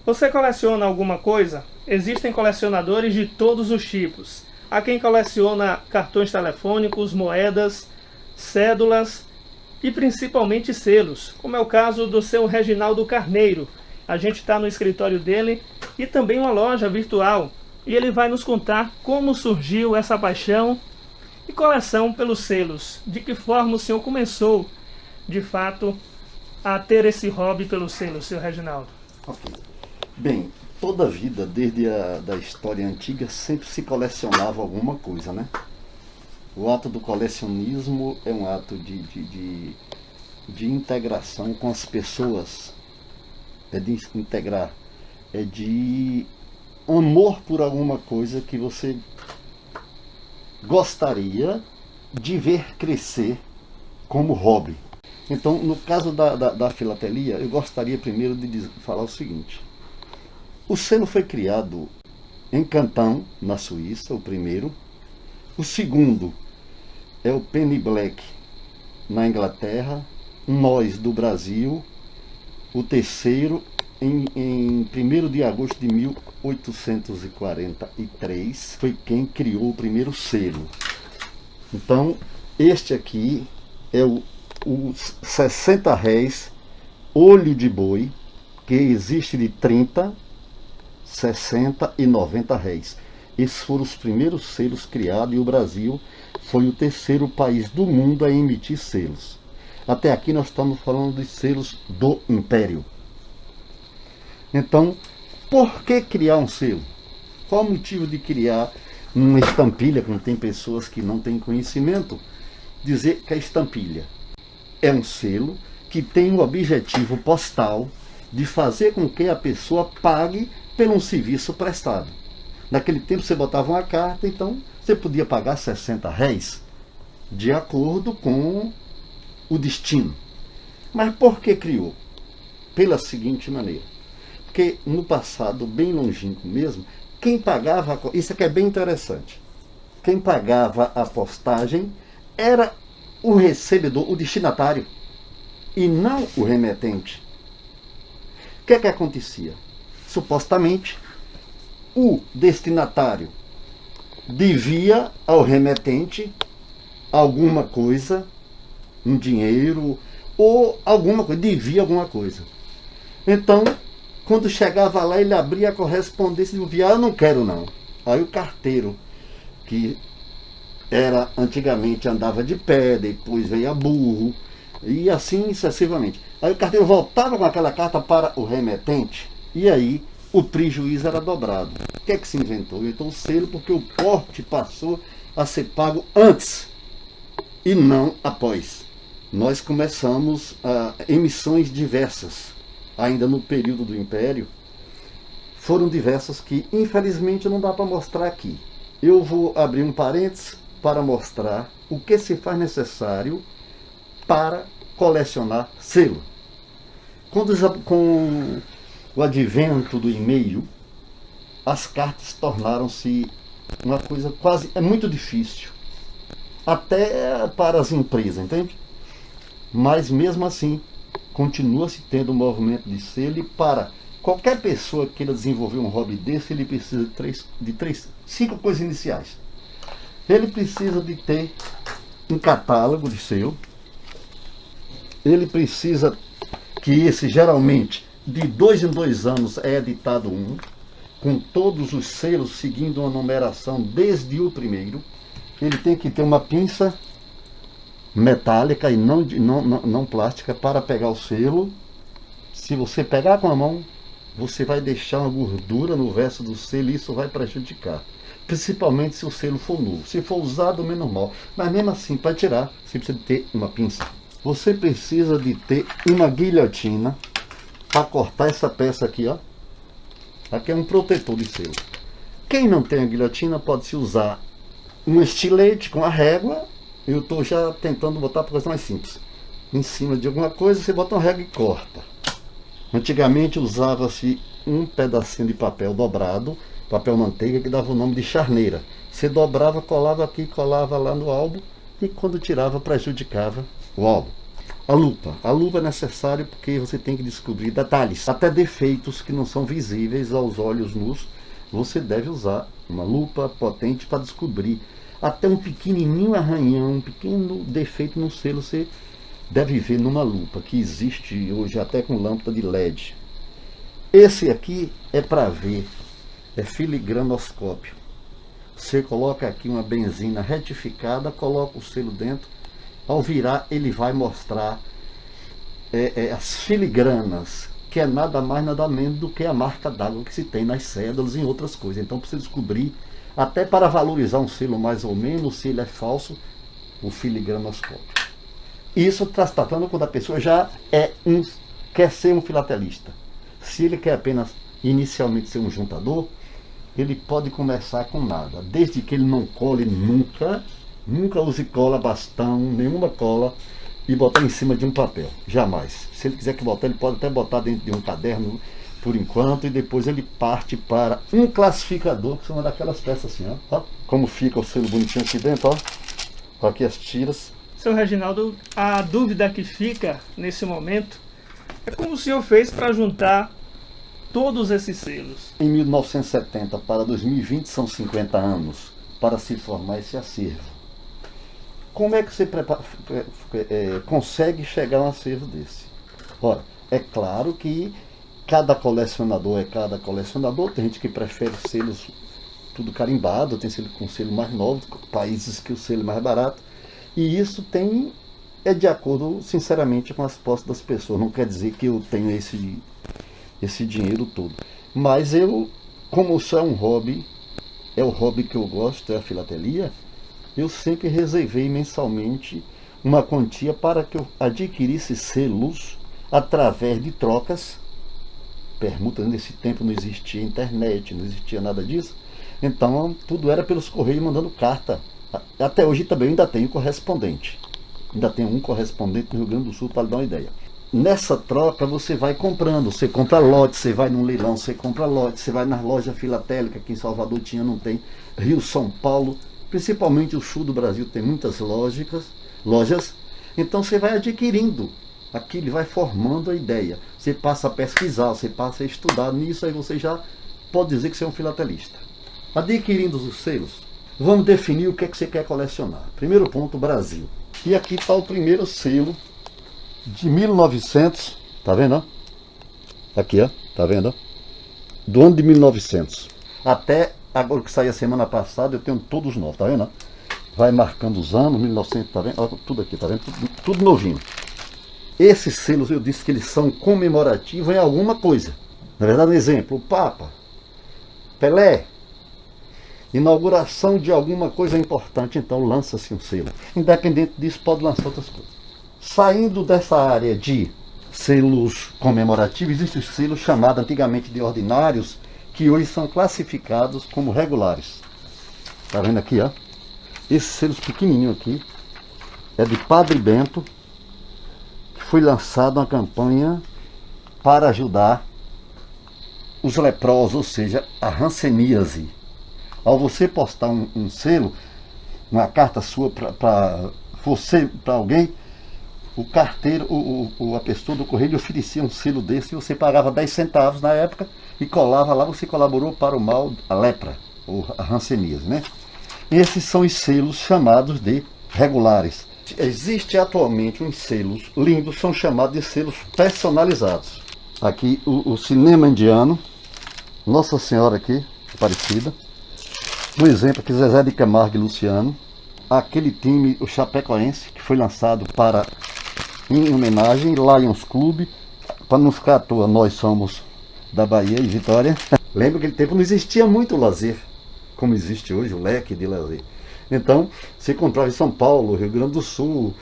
Você coleciona alguma coisa? Existem colecionadores de todos os tipos. Há quem coleciona cartões telefônicos, moedas, cédulas e principalmente selos, como é o caso do seu Reginaldo Carneiro. A gente está no escritório dele e também uma loja virtual. E ele vai nos contar como surgiu essa paixão e coleção pelos selos. De que forma o senhor começou, de fato, a ter esse hobby pelos selos, seu Reginaldo? Ok. Bem, toda a vida, desde a história antiga, sempre se colecionava alguma coisa, né? O ato do colecionismo é um ato de integração com as pessoas, é de integrar, é de amor por alguma coisa que você gostaria de ver crescer como hobby. Então, no caso da filatelia, eu gostaria primeiro de falar o seguinte. O selo foi criado em Canton, na Suíça, o primeiro. O segundo é o Penny Black, na Inglaterra. Nós, do Brasil. O terceiro, em 1º de agosto de 1843, foi quem criou o primeiro selo. Então, este aqui é o 60 réis olho de boi, que existe de 30, 60 e 90 réis. Esses foram os primeiros selos criados e o Brasil foi o terceiro país do mundo a emitir selos. Até aqui nós estamos falando de selos do Império. Então, por que criar um selo? Qual o motivo de criar uma estampilha, como tem pessoas que não têm conhecimento? Dizer que a estampilha é um selo que tem o objetivo postal de fazer com que a pessoa pague por um serviço prestado. Naquele tempo você botava uma carta, então você podia pagar 60 réis de acordo com o destino. Mas por que criou? Pela seguinte maneira. Porque no passado, bem longínquo mesmo, quem pagava, isso aqui é bem interessante, quem pagava a postagem era o recebedor, o destinatário, e não o remetente. O que é que acontecia? Supostamente, o destinatário devia ao remetente alguma coisa, um dinheiro, ou alguma coisa, devia alguma coisa. Então, quando chegava lá, ele abria a correspondência e dizia, eu não quero não. Aí o carteiro, que era antigamente andava de pé, depois veio a burro, e assim sucessivamente. Aí o carteiro voltava com aquela carta para o remetente, e aí o prejuízo era dobrado. O que é que se inventou? Inventou o selo, porque o porte passou a ser pago antes e não após. Nós começamos emissões diversas, ainda no período do Império, foram diversas que infelizmente não dá para mostrar aqui. Eu vou abrir um parênteses para mostrar o que se faz necessário para colecionar selo. Com o advento do e-mail, as cartas tornaram-se uma coisa quase, é muito difícil, até para as empresas, entende? Mas mesmo assim, continua-se tendo um movimento de selo, e para qualquer pessoa que queira desenvolver um hobby desse, ele precisa de 5 coisas iniciais. Ele precisa de ter um catálogo de selo, ele precisa que esse geralmente de 2 em 2 anos é editado um, com todos os selos seguindo uma numeração desde o primeiro. Ele tem que ter uma pinça metálica e não plástica para pegar o selo. Se você pegar com a mão, você vai deixar uma gordura no verso do selo e isso vai prejudicar. Principalmente se o selo for novo. Se for usado, menos mal. Mas mesmo assim, para tirar, você precisa ter uma pinça. Você precisa de ter uma guilhotina para cortar essa peça aqui, ó. Aqui é um protetor de selo. Quem não tem a guilhotina pode-se usar um estilete com a régua. Eu estou já tentando botar para coisa mais simples. Em cima de alguma coisa, você bota uma régua e corta. Antigamente usava-se um pedacinho de papel dobrado, papel manteiga, que dava o nome de charneira. Você dobrava, colava aqui, colava lá no álbum, e quando tirava, prejudicava o álbum. A lupa. A lupa é necessária porque você tem que descobrir detalhes, até defeitos que não são visíveis aos olhos nus. Você deve usar uma lupa potente para descobrir. Até um pequenininho arranhão, um pequeno defeito no selo, você deve ver numa lupa, que existe hoje até com lâmpada de LED. Esse aqui é para ver, é filigranoscópio. Você coloca aqui uma benzina retificada, coloca o selo dentro. Ao virar, ele vai mostrar as filigranas, que é nada mais nada menos do que a marca d'água que se tem nas cédulas e em outras coisas. Então, para você descobrir, até para valorizar um selo mais ou menos, se ele é falso, o filigranoscópio. Isso está tratando quando a pessoa já quer ser um filatelista. Se ele quer apenas inicialmente ser um juntador, ele pode começar com nada, desde que ele não cole nunca use cola, bastão, nenhuma cola, e botar em cima de um papel, jamais. Se ele quiser que botar, ele pode até botar dentro de um caderno por enquanto, e depois ele parte para um classificador, que são uma daquelas peças assim, ó, como fica o selo bonitinho aqui dentro, ó, aqui as tiras. Seu Reginaldo, a dúvida que fica nesse momento é como o senhor fez para juntar todos esses selos. Em 1970 para 2020 são 50 anos para se formar esse acervo. Como é que você consegue chegar a um acervo desse? Ora, é claro que cada colecionador é cada colecionador. Tem gente que prefere selos tudo carimbado, tem selo com selo mais novo, países que o selo é mais barato. E isso é de acordo, sinceramente, com as posses das pessoas. Não quer dizer que eu tenho esse dinheiro todo. Mas eu, como isso é um hobby, é o hobby que eu gosto, é a filatelia, eu sempre reservei mensalmente uma quantia para que eu adquirisse selos através de trocas, permuta. Nesse tempo não existia internet, não existia nada disso, então tudo era pelos correios mandando carta. Até hoje também ainda tenho correspondente, ainda tenho um correspondente no Rio Grande do Sul, para lhe dar uma ideia. Nessa troca você vai comprando, você compra lote, você vai num leilão, você compra lote, você vai nas lojas filatélicas, que em Salvador tinha, não tem, Rio, São Paulo, principalmente o sul do Brasil tem muitas lojas, então você vai adquirindo aquilo, vai formando a ideia, você passa a pesquisar, você passa a estudar, nisso aí você já pode dizer que você é um filatelista. Adquirindo os selos, vamos definir o que é que você quer colecionar. Primeiro ponto, Brasil. E aqui está o primeiro selo de 1900, tá vendo? Aqui, ó, tá vendo? Do ano de 1900 até agora, que saiu a semana passada, eu tenho todos novos, tá vendo? Vai marcando os anos, 1900, tá vendo? Olha tudo aqui, tá vendo? Tudo novinho. Esses selos, eu disse que eles são comemorativos em alguma coisa. Na verdade, um exemplo, o Papa, Pelé, inauguração de alguma coisa importante, então lança-se um selo. Independente disso, pode lançar outras coisas. Saindo dessa área de selos comemorativos, existem os selos chamados antigamente de ordinários, que hoje são classificados como regulares. Tá vendo aqui, ó? Esses selos pequenininhos aqui é de Padre Bento, que foi lançado uma campanha para ajudar os leprosos, ou seja, a hanseníase. Ao você postar um selo, uma carta sua para você, para alguém, o carteiro, a pessoa do correio lhe oferecia um selo desse e você pagava 10 centavos na época e colava lá, você colaborou para o mal, a lepra, ou a hanseníase, né? Esses são os selos chamados de regulares. Existe atualmente uns selos lindos, são chamados de selos personalizados. Aqui o cinema indiano, Nossa Senhora aqui, Aparecida. Um exemplo aqui, Zezé de Camargo e Luciano. Aquele time, o Chapecoense, que foi lançado em homenagem, Lions Clube. Para não ficar à toa, nós somos da Bahia e Vitória. Lembra que aquele tempo não existia muito lazer, como existe hoje, o leque de lazer. Então, você comprava em São Paulo, Rio Grande do Sul,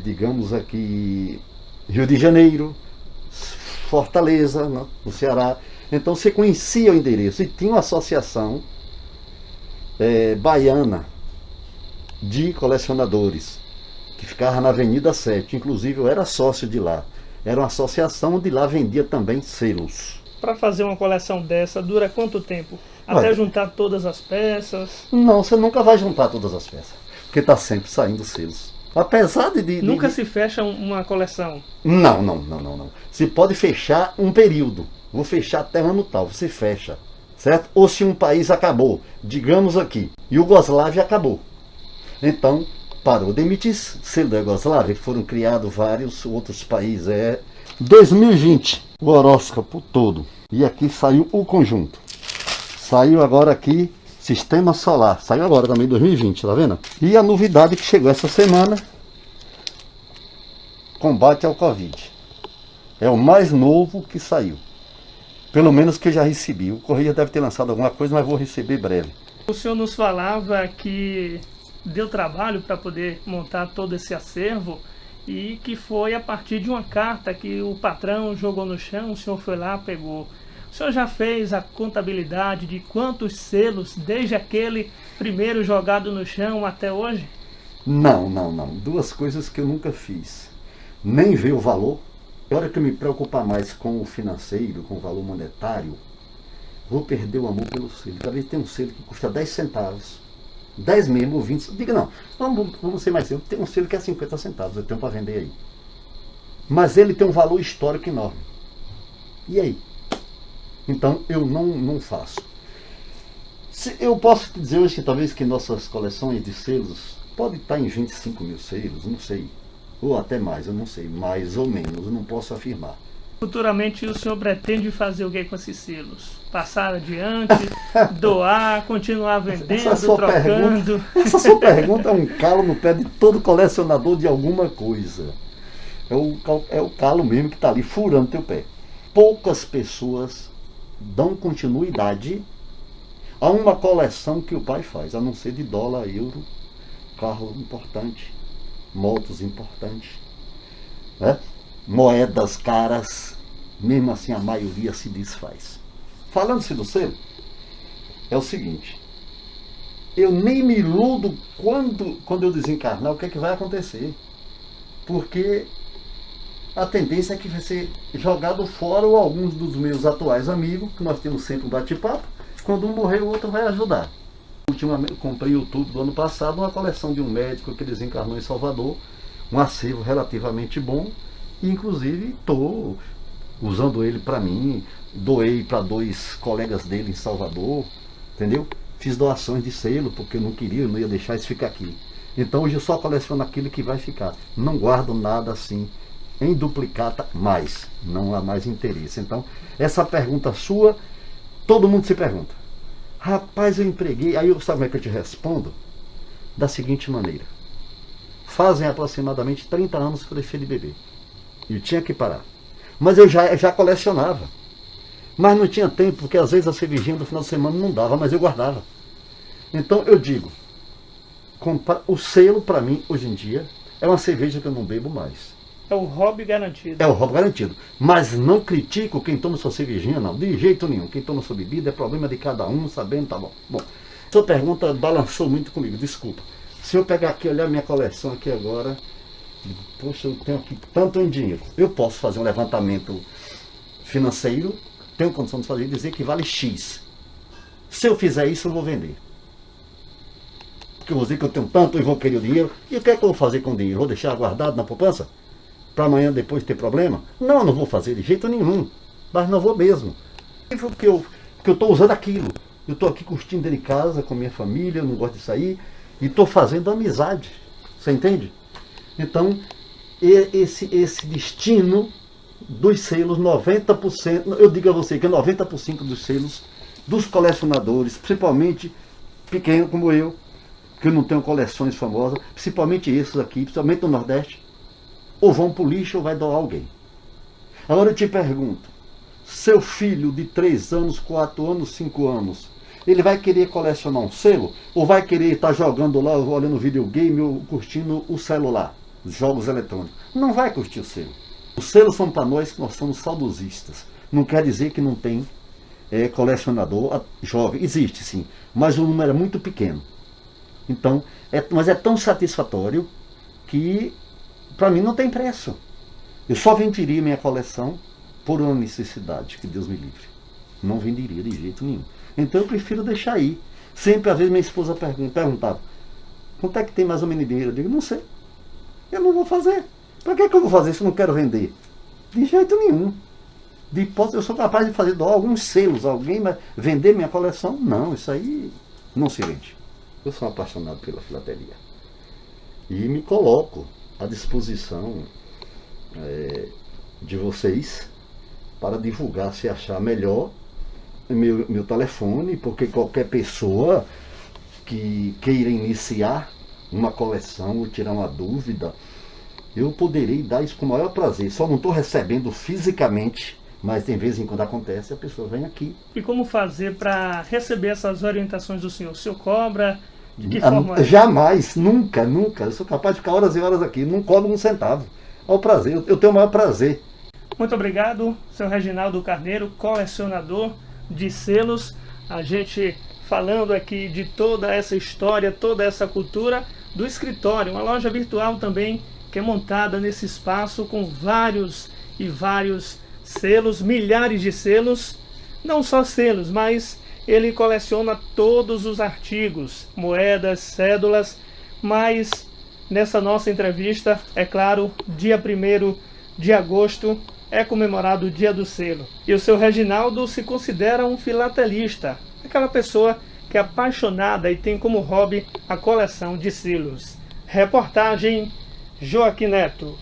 digamos aqui, Rio de Janeiro, Fortaleza, no Ceará. Então você conhecia o endereço e tinha uma associação baiana de colecionadores que ficava na Avenida 7. Inclusive eu era sócio de lá. Era uma associação onde lá vendia também selos. Para fazer uma coleção dessa, dura quanto tempo? Até juntar todas as peças? Não, você nunca vai juntar todas as peças, porque está sempre saindo selos. Apesar Nunca se fecha uma coleção. Não. Se pode fechar um período. Vou fechar até ano tal, você fecha. Certo? Ou se um país acabou, digamos aqui, Iugoslávia acabou. Então, parou de emitir selo da Iugoslávia, foram criados vários outros países. 2020, o horóscopo todo. E aqui saiu o conjunto. Saiu agora aqui, Sistema Solar. Saiu agora também, 2020, tá vendo? E a novidade que chegou essa semana, combate ao Covid. É o mais novo que saiu. Pelo menos que eu já recebi. O Correio deve ter lançado alguma coisa, mas vou receber breve. O senhor nos falava que deu trabalho para poder montar todo esse acervo e que foi a partir de uma carta que o patrão jogou no chão, o senhor foi lá, pegou. O senhor já fez a contabilidade de quantos selos, desde aquele primeiro jogado no chão até hoje? Não. Duas coisas que eu nunca fiz. Nem ver o valor. A hora que eu me preocupar mais com o financeiro, com o valor monetário, vou perder o amor pelo selo. Talvez tenha um selo que custa 10 centavos. 10 mesmo, 20. Diga não, vamos ser mais simples. Tem um selo que é 50 centavos, eu tenho para vender aí. Mas ele tem um valor histórico enorme. E aí? Então eu não faço. Eu posso te dizer hoje que talvez que nossas coleções de selos pode estar em 25 mil selos, não sei. Ou até mais, eu não sei. Mais ou menos, eu não posso afirmar. Futuramente o senhor pretende fazer o que com esses selos? Passar adiante, doar, continuar vendendo, trocando? Essa sua pergunta é um calo no pé de todo colecionador de alguma coisa. É o calo mesmo que está ali furando teu pé. Poucas pessoas dão continuidade a uma coleção que o pai faz, a não ser de dólar, euro, carro importante, motos importantes, né? Moedas caras, mesmo assim a maioria se desfaz. Falando-se do selo, é o seguinte, eu nem me iludo quando eu desencarnar o que é que vai acontecer, porque a tendência é que vai ser jogado fora ou alguns dos meus atuais amigos, que nós temos sempre um bate-papo, quando um morrer o outro vai ajudar. Ultimamente comprei no YouTube do ano passado uma coleção de um médico que desencarnou em Salvador, um acervo relativamente bom, e inclusive estou usando ele para mim, doei para 2 colegas dele em Salvador, entendeu? Fiz doações de selo, porque eu não ia deixar isso ficar aqui. Então hoje eu só coleciono aquilo que vai ficar. Não guardo nada assim em duplicata mais, não há mais interesse. Então essa pergunta sua, todo mundo se pergunta. Rapaz, eu empreguei, aí sabe como é que eu te respondo? Da seguinte maneira. Fazem aproximadamente 30 anos que eu deixei de beber. E tinha que parar. Mas eu já colecionava. Mas não tinha tempo, porque às vezes a cervejinha do final de semana não dava, mas eu guardava. Então eu digo, o selo para mim, hoje em dia, é uma cerveja que eu não bebo mais. É o hobby garantido. É o hobby garantido. Mas não critico quem toma sua cervejinha, não. De jeito nenhum. Quem toma sua bebida é problema de cada um, sabendo, tá bom. Bom, sua pergunta balançou muito comigo, desculpa. Se eu pegar aqui, olhar minha coleção aqui agora, poxa, eu tenho aqui tanto em dinheiro. Eu posso fazer um levantamento financeiro, tenho condição de fazer e dizer que vale X. Se eu fizer isso, eu vou vender. Porque eu vou dizer que eu tenho tanto e vou querer o dinheiro. E o que é que eu vou fazer com o dinheiro? Vou deixar guardado na poupança? Para amanhã depois ter problema? Não, não vou fazer de jeito nenhum. Mas não vou mesmo. Porque eu estou usando aquilo. Eu estou aqui curtindo dentro de casa com minha família, eu não gosto de sair. E estou fazendo amizade. Você entende? Então, esse destino dos selos, 90%, eu digo a você que 90% dos selos dos colecionadores, principalmente pequeno como eu, que eu não tenho coleções famosas, principalmente esses aqui, principalmente no Nordeste, ou vão para o lixo ou vai doar alguém. Agora eu te pergunto, seu filho de 3 anos, 4 anos, 5 anos, ele vai querer colecionar um selo? Ou vai querer estar jogando lá, olhando videogame ou curtindo o celular, os jogos eletrônicos? Não vai curtir o selo. Os selos são para nós que nós somos saudosistas. Não quer dizer que não tem colecionador jovem. Existe sim, mas o número é muito pequeno. Então, mas é tão satisfatório que para mim não tem preço. Eu só venderia minha coleção por uma necessidade, que Deus me livre. Não venderia de jeito nenhum. Então eu prefiro deixar aí. Sempre, às vezes, minha esposa perguntava, quanto é que tem mais ou menos dinheiro? Eu digo, não sei. Eu não vou fazer. Para que eu vou fazer se eu não quero vender? De jeito nenhum. De hipótese, eu sou capaz de fazer doar alguns selos a alguém, mas vender minha coleção? Não, isso aí não se vende. Eu sou apaixonado pela filatelia. E me coloco à disposição de vocês para divulgar, se achar melhor, meu telefone, porque qualquer pessoa que queira iniciar uma coleção ou tirar uma dúvida, eu poderei dar isso com o maior prazer. Só não estou recebendo fisicamente, mas tem vezes em quando acontece, a pessoa vem aqui. E como fazer para receber essas orientações do senhor? O senhor cobra? De que forma? Jamais, nunca, nunca. Eu sou capaz de ficar horas e horas aqui, não cobro um centavo. Ao prazer, eu tenho o maior prazer. Muito obrigado, seu Reginaldo Carneiro, colecionador de selos. A gente falando aqui de toda essa história, toda essa cultura do escritório, uma loja virtual também que é montada nesse espaço com vários e vários selos, milhares de selos, não só selos, mas ele coleciona todos os artigos, moedas, cédulas, mas nessa nossa entrevista, é claro, dia 1º de agosto é comemorado o Dia do Selo. E o seu Reginaldo se considera um filatelista, aquela pessoa que é apaixonada e tem como hobby a coleção de selos. Reportagem Joaquim Neto.